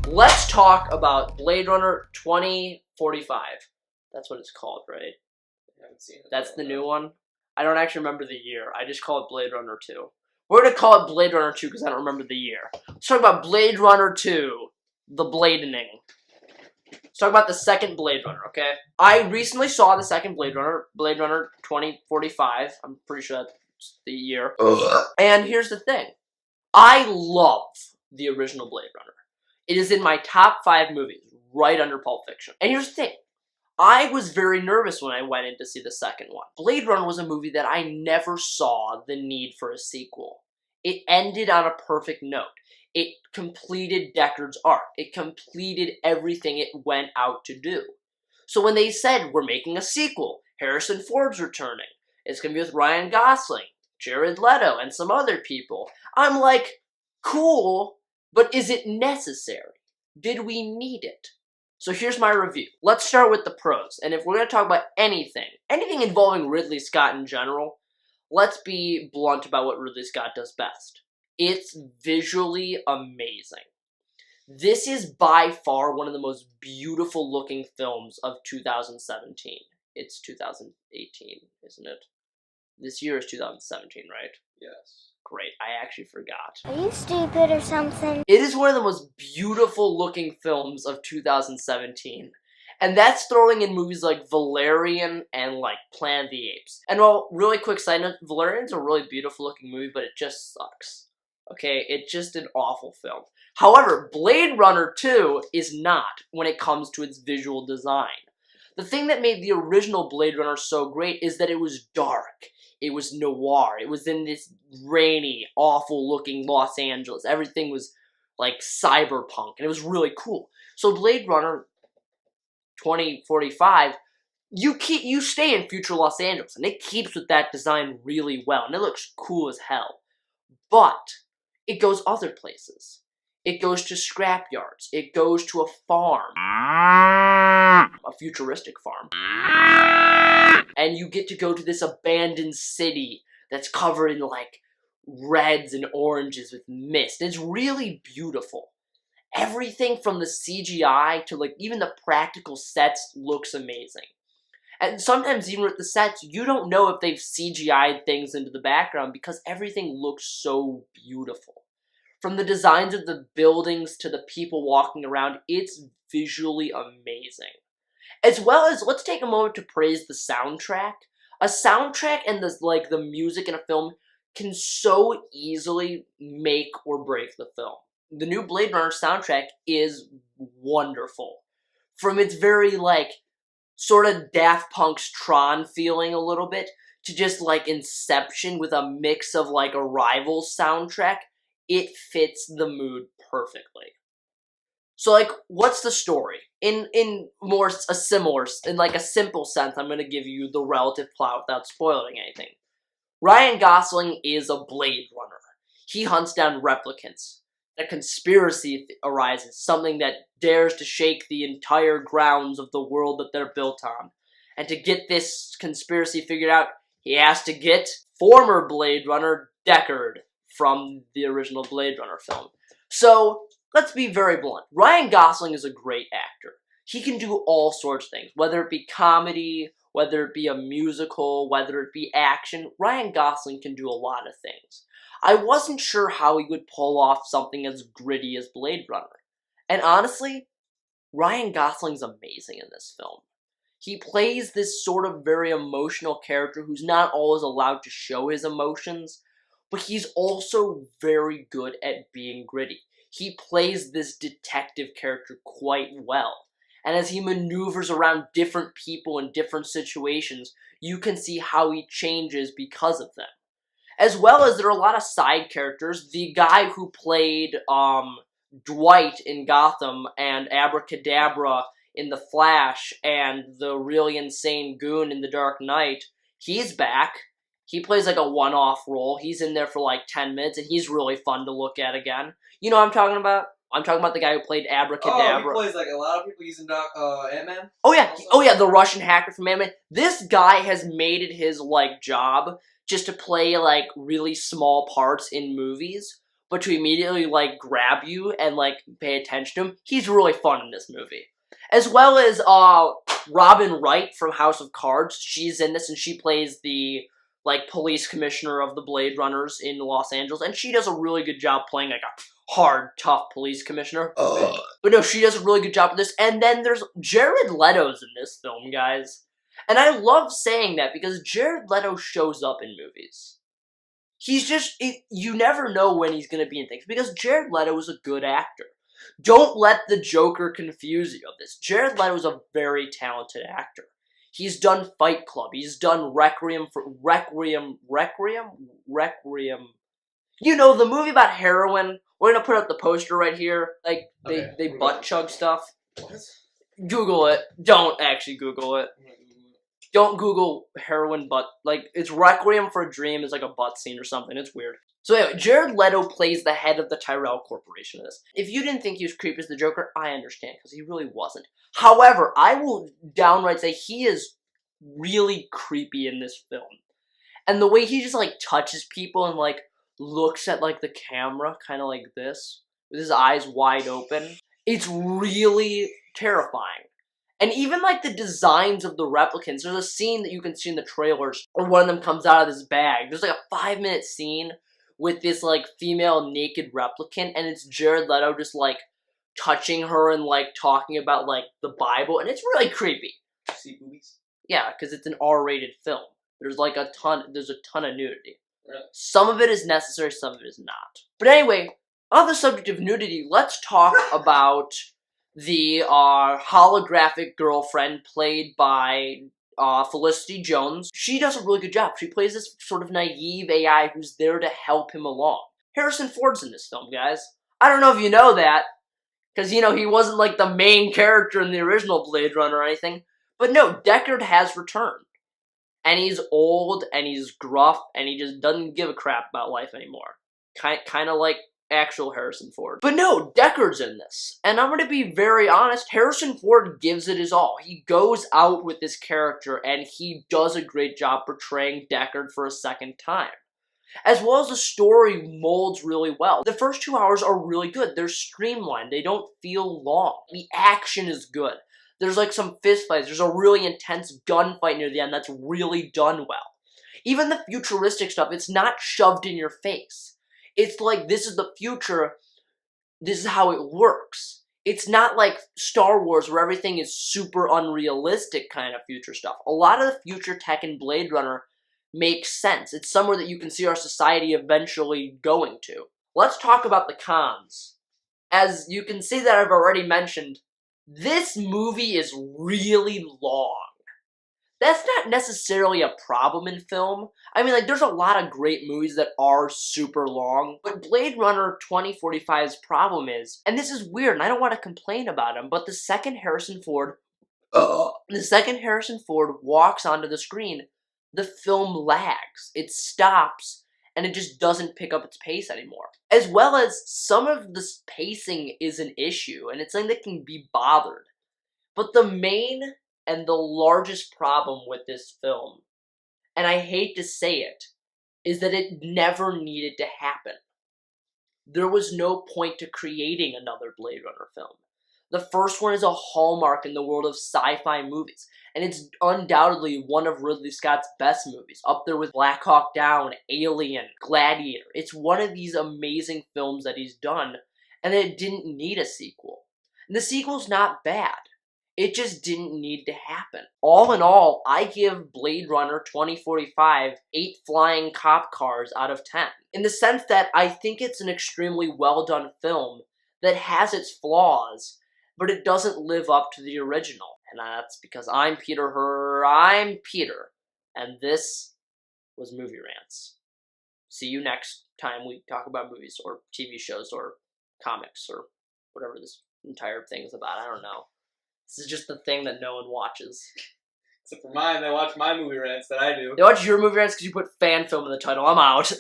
Let's talk about Blade Runner 2045. That's what it's called, right? I haven't seen it. That's the new one? I don't actually remember the year. I just call it Blade Runner 2. We're going to call it Blade Runner 2 because I don't remember the year. Let's talk about Blade Runner 2, The Bladening. Let's talk about the second Blade Runner, okay? I recently saw the second Blade Runner 2045. I'm pretty sure that's the year. And here's the thing. I love the original Blade Runner. It is in my top 5 movies, right under Pulp Fiction. And here's the thing. I was very nervous when I went in to see the second one. Blade Runner was a movie that I never saw the need for a sequel. It ended on a perfect note. It completed Deckard's arc. It completed everything it went out to do. So when they said, we're making a sequel, Harrison Ford's returning, it's going to be with Ryan Gosling, Jared Leto, and some other people, I'm like, cool, but is it necessary? Did we need it? So here's my review. Let's start with the pros. And if we're going to talk about anything involving Ridley Scott in general, let's be blunt about what Ridley Scott does best. It's visually amazing. This is by far one of the most beautiful looking films of 2017. It's 2018, isn't it? This year is 2017, right? Yes. Great, I actually forgot. Are you stupid or something? It is one of the most beautiful looking films of 2017. And that's throwing in movies like Valerian and like Planet of the Apes. And well, really quick side note, Valerian's a really beautiful looking movie, but it just sucks. Okay, it's just an awful film. However, Blade Runner 2 is not when it comes to its visual design. The thing that made the original Blade Runner so great is that it was dark. It was noir. It was in this rainy, awful-looking Los Angeles. Everything was, like, cyberpunk, and it was really cool. So Blade Runner 2045, you stay in future Los Angeles, and it keeps with that design really well, and it looks cool as hell. But it goes other places. It goes to scrapyards. It goes to a farm. A futuristic farm. And you get to go to this abandoned city that's covered in, like, reds and oranges with mist. It's really beautiful. Everything from the CGI to, like, even the practical sets looks amazing. And sometimes even with the sets, you don't know if they've CGI'd things into the background because everything looks so beautiful. From the designs of the buildings to the people walking around, it's visually amazing. As well as, let's take a moment to praise the soundtrack. A soundtrack and the music in a film can so easily make or break the film. The new Blade Runner soundtrack is wonderful. From its very, sort of Daft Punk's Tron feeling a little bit, to just, Inception with a mix of, Arrival soundtrack, it fits the mood perfectly. So, what's the story? In a simple sense, I'm gonna give you the relative plot without spoiling anything. Ryan Gosling is a Blade Runner. He hunts down replicants. A conspiracy arises, something that dares to shake the entire grounds of the world that they're built on. And to get this conspiracy figured out, he has to get former Blade Runner Deckard from the original Blade Runner film. So, let's be very blunt. Ryan Gosling is a great actor. He can do all sorts of things, whether it be comedy, whether it be a musical, whether it be action. Ryan Gosling can do a lot of things. I wasn't sure how he would pull off something as gritty as Blade Runner. And honestly, Ryan Gosling's amazing in this film. He plays this sort of very emotional character who's not always allowed to show his emotions, but he's also very good at being gritty. He plays this detective character quite well. And as he maneuvers around different people in different situations, you can see how he changes because of them. As well as there are a lot of side characters. The guy who played Dwight in Gotham and Abracadabra in The Flash and the really insane goon in The Dark Knight, he's back. He plays a one-off role. He's in there for 10 minutes and he's really fun to look at again. You know what I'm talking about? I'm talking about the guy who played Oh, Abracadabra. he plays like a lot of people using Ant-Man. Oh yeah, Also? the Russian hacker from Ant-Man. This guy has made it his like job just to play like really small parts in movies, but to immediately like grab you and like pay attention to him. He's really fun in this movie. As well as Robin Wright from House of Cards. She's in this and she plays the like police commissioner of the Blade Runners in Los Angeles, and she does a really good job playing like a hard, tough police commissioner. But no, she does a really good job with this. And then there's Jared Leto's in this film, guys. And I love saying that because Jared Leto shows up in movies. He's just, you never know when he's going to be in things because Jared Leto is a good actor. Don't let the Joker confuse you of this. Jared Leto is a very talented actor. He's done Fight Club. He's done Requiem. You know, the movie about heroin. We're gonna put up the poster right here. Like, they butt chug stuff. What? Google it. Don't actually Google it. Don't Google heroin butt. Like, it's Requiem for a Dream. It's like a butt scene or something. It's weird. So anyway, Jared Leto plays the head of the Tyrell Corporation in this. If you didn't think he was creepy as the Joker, I understand, because he really wasn't. However, I will downright say he is really creepy in this film. And the way he just, like, touches people and, like, looks at, like, the camera, kind of like this, with his eyes wide open, it's really terrifying. And even, like, the designs of the replicants, there's a scene that you can see in the trailers, where one of them comes out of this bag. There's, like, a 5-minute scene with this, like, female naked replicant, and it's Jared Leto just, like, touching her and, like, talking about, like, the Bible, and it's really creepy. See boobies? Yeah, because it's an R-rated film. There's a ton of nudity. Really? Some of it is necessary, some of it is not. But anyway, on the subject of nudity, let's talk about the holographic girlfriend played by Felicity Jones. She does a really good job. She plays this sort of naive AI who's there to help him along. Harrison Ford's in this film, guys. I don't know if you know that, because, you know, he wasn't like the main character in the original Blade Runner or anything. But no, Deckard has returned. And he's old, and he's gruff, and he just doesn't give a crap about life anymore. Kind of like actual Harrison Ford. But no, Deckard's in this. And I'm going to be very honest, Harrison Ford gives it his all. He goes out with this character, and he does a great job portraying Deckard for a second time. As well as the story molds really well. The first 2 hours are really good. They're streamlined. They don't feel long. The action is good. There's like some fist fights. There's a really intense gunfight near the end that's really done well. Even the futuristic stuff, it's not shoved in your face. It's like, this is the future. This is how it works. It's not like Star Wars where everything is super unrealistic kind of future stuff. A lot of the future tech in Blade Runner makes sense. It's somewhere that you can see our society eventually going to. Let's talk about the cons. As you can see that I've already mentioned, this movie is really long. That's not necessarily a problem in film. I mean, like, there's a lot of great movies that are super long, but Blade Runner 2045's problem is, and this is weird, and I don't want to complain about him, but the second Harrison Ford walks onto the screen, the film lags. It stops, and it just doesn't pick up its pace anymore. As well as some of this pacing is an issue, and it's something that can be bothered. But the main and the largest problem with this film, and I hate to say it, is that it never needed to happen. There was no point to creating another Blade Runner film. The first one is a hallmark in the world of sci-fi movies, and it's undoubtedly one of Ridley Scott's best movies, up there with Black Hawk Down, Alien, Gladiator. It's one of these amazing films that he's done, and it didn't need a sequel. And the sequel's not bad. It just didn't need to happen. All in all, I give Blade Runner 2045 8 flying cop cars out of 10. In the sense that I think it's an extremely well done film that has its flaws, but it doesn't live up to the original. And that's because I'm Peter, and this was Movie Rants. See you next time we talk about movies, or TV shows, or comics, or whatever this entire thing is about. I don't know. This is just the thing that no one watches. Except for mine, they watch my movie rants that I do. They watch your movie rants because you put fan film in the title. I'm out.